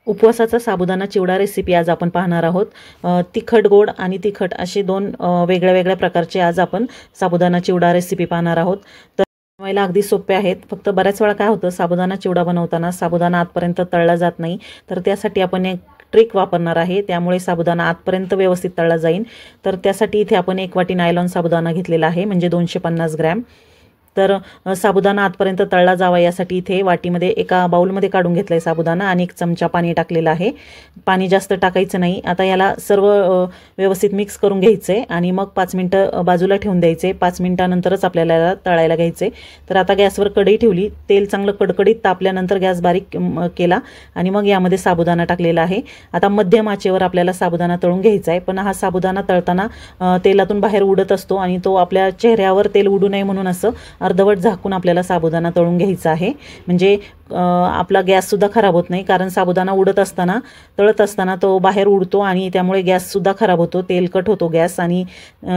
उपवासाचा साबुदाणा चिवडा recipe आज आपण पाहणार आहोत। तिखट गोड आणि तिखट असे दोन वेगळ्या वेगळ्या प्रकारचे आज आपण साबुदाणा चिवडा रेसिपी पाहणार आहोत। तर बनवायला अगदी सोपे आहेत। फक्त बऱ्याच वेळा काय होतं, साबुदाणा चिवडा बनवताना साबुदाणा आतपर्यंत तळला जात नाही, तर त्यासाठी आपण एक ट्रिक वापरणार आहे, त्यामुळे साबुदाणा आतपर्यंत व्यवस्थित तळला जाईल। तर त्यासाठी इथे आपण 1 वाटी नायलॉन साबुदाणा घेतलेला आहे, म्हणजे 250 ग्रॅम। तर साबुदाणा आतपर्यंत तळला जावा यासाठी इथे वाटीमध्ये एका बाउलमध्ये काढून घेतलाय साबुदाणा आणि 1 चमचा पाणी टाकलेलं आहे। पाणी जास्त टाकायचं नाही। आता याला सर्व व्यवस्थित मिक्स करून घ्यायचे आणि मग 5 मिनिटं बाजूला ठेवून द्यायचे। 5 मिनिटानंतरच आपल्याला याला तळायला घ्यायचे। तर आता गॅसवर कढई ठेवली, तेल चांगलं कडकडीत तापल्यानंतर गॅस बारीक केला आणि मग यामध्ये साबुदाणा टाकलेला आहे। आता मध्यम आचेवर आपल्याला साबुदाणा तळून घ्यायचा आहे, पण हा साबुदाणा तळताना तेलातून बाहेर उडत असतो आणि तो आपल्या चेहऱ्यावर तेल उडू नये म्हणून असं अर्धवट झाकून आपल्याला साबुदाणा तळून घ्यायचा आहे, म्हणजे आपला गॅस सुद्धा खराब होत नाही। कारण साबुदाणा तळत असताना तो बाहेर उडतो आणि त्यामुळे गॅस सुद्धा खराब होतो, तेलकट होतो गॅस आणि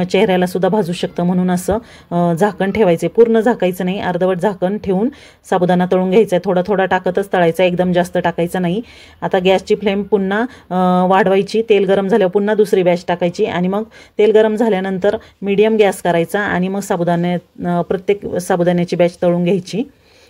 चेहऱ्याला सुद्धा भाजू शकतं। म्हणून असं झाकण ठेवायचे, पूर्ण झाकायचं नाही, अर्धवट झाकण ठेवून साबुदाणा तळून घ्यायचा आहे। थोडा थोडा टाकतच तळायचा, एकदम जास्त टाकायचं नाही। आता गॅसची फ्लेम पुन्हा वाढवायची, तेल गरम झाल्यावर पुन्हा दुसरी बॅच टाकायची आणि मग तेल गरम झाल्यानंतर मीडियम गॅस करायचा आणि मग प्रत्येक साबुदाण्याची बॅच तळून घ्यायची।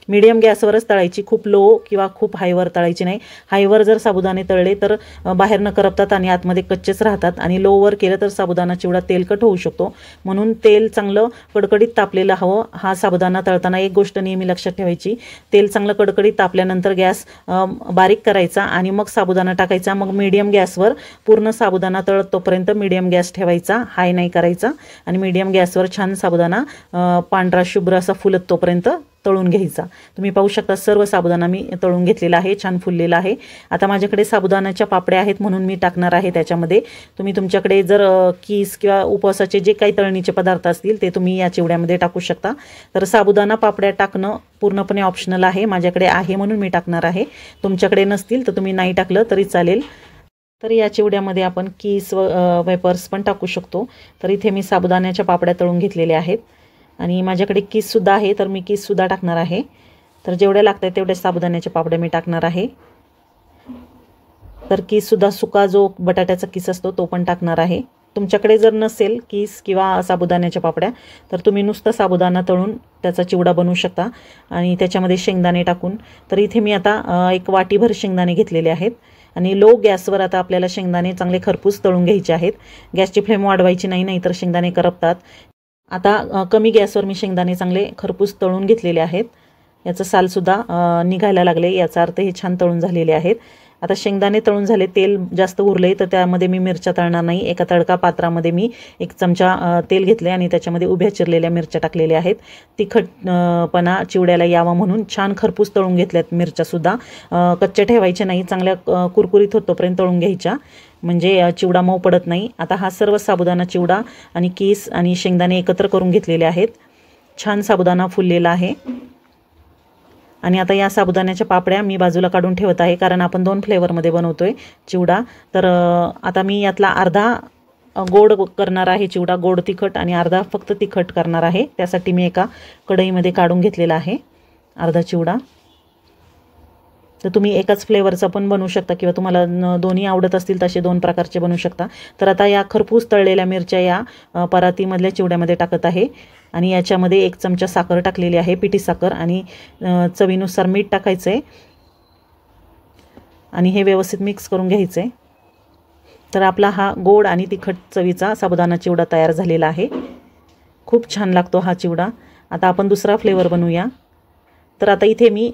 मीडियम गॅसवरच तळायची, खूप लो किंवा खूप हायवर तळायची नाही। हायवर जर साबुदाणे तळले तर बाहेर न करपतात आणि आतमध्ये कच्चेच राहतात, आणि लोवर केलं तर साबुदाणा चिवडा तेलकट होऊ शकतो। म्हणून तेल चांगलं कडकडीत तापलेलं हवं हा साबुदाणा तळताना। एक गोष्ट नेहमी लक्षात ठेवायची, तेल चांगलं कडकडीत तापल्यानंतर गॅस बारीक करायचा आणि मग साबुदाणा टाकायचा। मग मीडियम गॅसवर पूर्ण साबुदाणा तळत तोपर्यंत मीडियम गॅस ठेवायचा, हाय नाही करायचा, आणि मीडियम गॅसवर छान साबुदाणा पांढरा शुभ्र असा फुलत तोपर्यंत तळून घ्यायचा। तुम्ही पाहू शकता सर्व साबुदाणा मी तळून घेतलेला आहे, छान फुललेला आहे। आता माझ्याकडे साबुदाण्याच्या पापड्या आहेत म्हणून मी टाकणार आहे त्याच्यामध्ये। तुम्ही तुमच्याकडे जर कीस किंवा उपवासाचे जे काही तळणीचे पदार्थ असतील ते तुम्ही या चिवड्यामध्ये टाकू शकता। तर साबुदाणा पापड्या टाकणं पूर्णपणे ऑप्शनल आहे, माझ्याकडे आहे म्हणून मी टाकणार आहे। तुमच्याकडे नसतील तर तुम्ही नाही टाकलं तरी चालेल। तर या चिवड्यामध्ये आपण कीस वेपर्स पण टाकू शकतो। तर इथे मी साबुदाण्याच्या पापड्या तळून घेतलेल्या आहेत आणि माझ्याकडे कीससुद्धा आहे, तर मी कीससुद्धा टाकणार आहे। तर जेवढ्या लागतात तेवढ्या साबुदाण्याच्या पापड्या मी टाकणार आहे। तर कीससुद्धा सुका जो बटाट्याचा कीस असतो तो पण टाकणार आहे। तुमच्याकडे जर नसेल कीस किंवा साबुदाण्याच्या पापड्या तर तुम्ही नुसतं साबुदाणा तळून त्याचा चिवडा बनवू शकता आणि त्याच्यामध्ये शेंगदाणे टाकून। तर इथे मी आता 1 वाटीभर शेंगदाणे घेतलेले आहेत आणि लो गॅसवर आता आपल्याला शेंगदाणे चांगले खरपूस तळून घ्यायचे आहेत। गॅसची फ्लेम वाढवायची नाही, नाहीतर शेंगदाणे करपतात। आता कमी गॅसवर मी शेंगदाणे चांगले खरपूस तळून घेतलेले आहेत। याचं सालसुद्धा निघायला लागले, याचा अर्थ हे छान तळून झालेले आहेत। आता शेंगदाणे तळून झाले, तेल जास्त उरले तर त्यामध्ये मी मिरच्या तळणार नाही। एका तडका पात्रामध्ये मी 1 चमचा तेल घेतले आणि त्याच्यामध्ये उभ्या चिरलेल्या मिरच्या टाकलेल्या आहेत। तिखटपणा चिवड्याला यावा म्हणून छान खरपूस तळून घेतल्यात मिरच्यासुद्धा, कच्च्या ठेवायच्या नाही, चांगल्या कुरकुरीत होतोपर्यंत तळून घ्यायच्या, म्हणजे चिवडा मऊ पडत नाही। आता हा सर्व साबुदाणा चिवडा आणि कीस आणि शेंगदाणे एकत्र करून घेतलेले आहेत। छान साबुदाणा फुललेला आहे आणि आता या साबुदाण्याच्या पापड्या मी बाजूला काढून ठेवत आहे, कारण आपण 2 फ्लेवरमध्ये बनवतोय चिवडा। तर आता मी यातला अर्धा गोड करणार आहे चिवडा, गोड तिखट, आणि अर्धा फक्त तिखट करणार आहे। त्यासाठी मी एका कढईमध्ये काढून घेतलेला आहे अर्धा चिवडा। तर तुम्ही एकाच फ्लेवरचा पण बनवू शकता किंवा तुम्हाला दोन्ही आवडत असतील तसे 2 प्रकारचे बनवू शकता। तर आता या खरपूस तळलेल्या मिरच्या या परातीमधल्या चिवड्यामध्ये टाकत आहे आणि याच्यामध्ये 1 चमचा साखर टाकलेली आहे, पिठी साखर, आणि चवीनुसार मीठ टाकायचं आहे आणि हे व्यवस्थित मिक्स करून घ्यायचं आहे। तर आपला हा गोड आणि तिखट चवीचा साबुदाणा चिवडा तयार झालेला आहे। खूप छान लागतो हा चिवडा। आता आपण दुसरा फ्लेवर बनवूया। तर आता इथे मी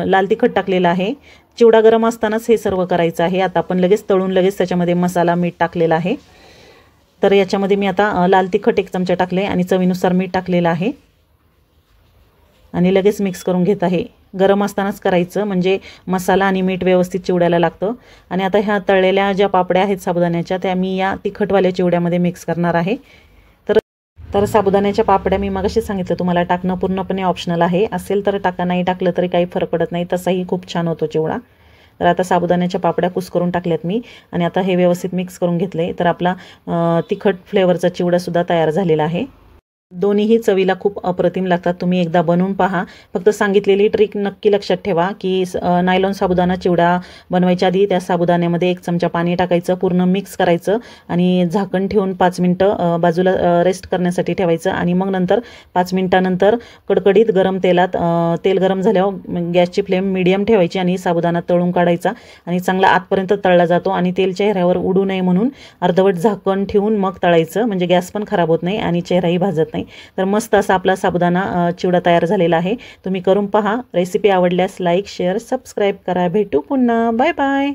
लाल तिखट टाकलेलं आहे। चिवडा गरम असतानाच हे सर्व करायचं आहे। आता आपण लगेच तळून लगेच त्याच्यामध्ये मसाला मीठ टाकलेला आहे। तर याच्यामध्ये मी आता लाल तिखट 1 चमचा टाकले आणि चवीनुसार मीठ टाकलेलं आहे आणि लगेच मिक्स करून घेत आहे। गरम असतानाच करायचं, म्हणजे मसाला आणि मीठ व्यवस्थित चिवड्याला लागतं। आणि आता ह्या तळलेल्या ज्या पापड्या आहेत साबुदाण्याच्या त्या मी या तिखटवाल्या चिवड्यामध्ये मिक्स करणार आहे। तर साबुदाण्याच्या पापड्या मी मगाशी सांगितलं तुम्हाला टाकणं पूर्णपणे ऑप्शनल आहे, असेल तर टाका, नाही टाकलं तरी काही फरक पडत नाही, तसाही खूप छान होतो चिवडा। तर आता साबुदाण्याच्या पापड्या कुस्करून टाकल्यात मी आणि आता हे व्यवस्थित मिक्स करून घेतले। तर आपला तिखट फ्लेवरचा चिवडासुद्धा तयार झालेला आहे। दोन्हीही चवीला खूप अप्रतिम लागतात. तुम्ही एकदा बनवून पहा. फक्त सांगितलेली ट्रिक नक्की लक्षात ठेवा, की नायलॉन साबुदाणा चिवडा बनवायच्या आधी त्या साबुदाण्यामध्ये 1 चमचा पाणी टाकायचं, पूर्ण मिक्स करायचं आणि झाकण ठेवून 5 मिनिटं बाजूला रेस्ट करण्यासाठी ठेवायचं आणि मग नंतर 5 मिनिटानंतर कडकडीत गरम तेलात तेल गरम झाल्यावर गॅसची फ्लेम मीडियम ठेवायची आणि साबुदाणा तळून काढायचा आणि चांगला आतपर्यंत तळला जातो आणि तेल चेहऱ्यावर उडू नये म्हणून अर्धवट झाकण ठेवून मग तळायचं, म्हणजे गॅस पण खराब होत नाही आणि चेहराही भाजत नाही. तर मस्त असा आपला साबुदाणा चिवडा तयार झालेला आहे. तुम्ही करून पहा. रेसिपी आवडल्यास लाईक, शेअर, सबस्क्राईब करा. भेटू पुन्हा. Bye bye.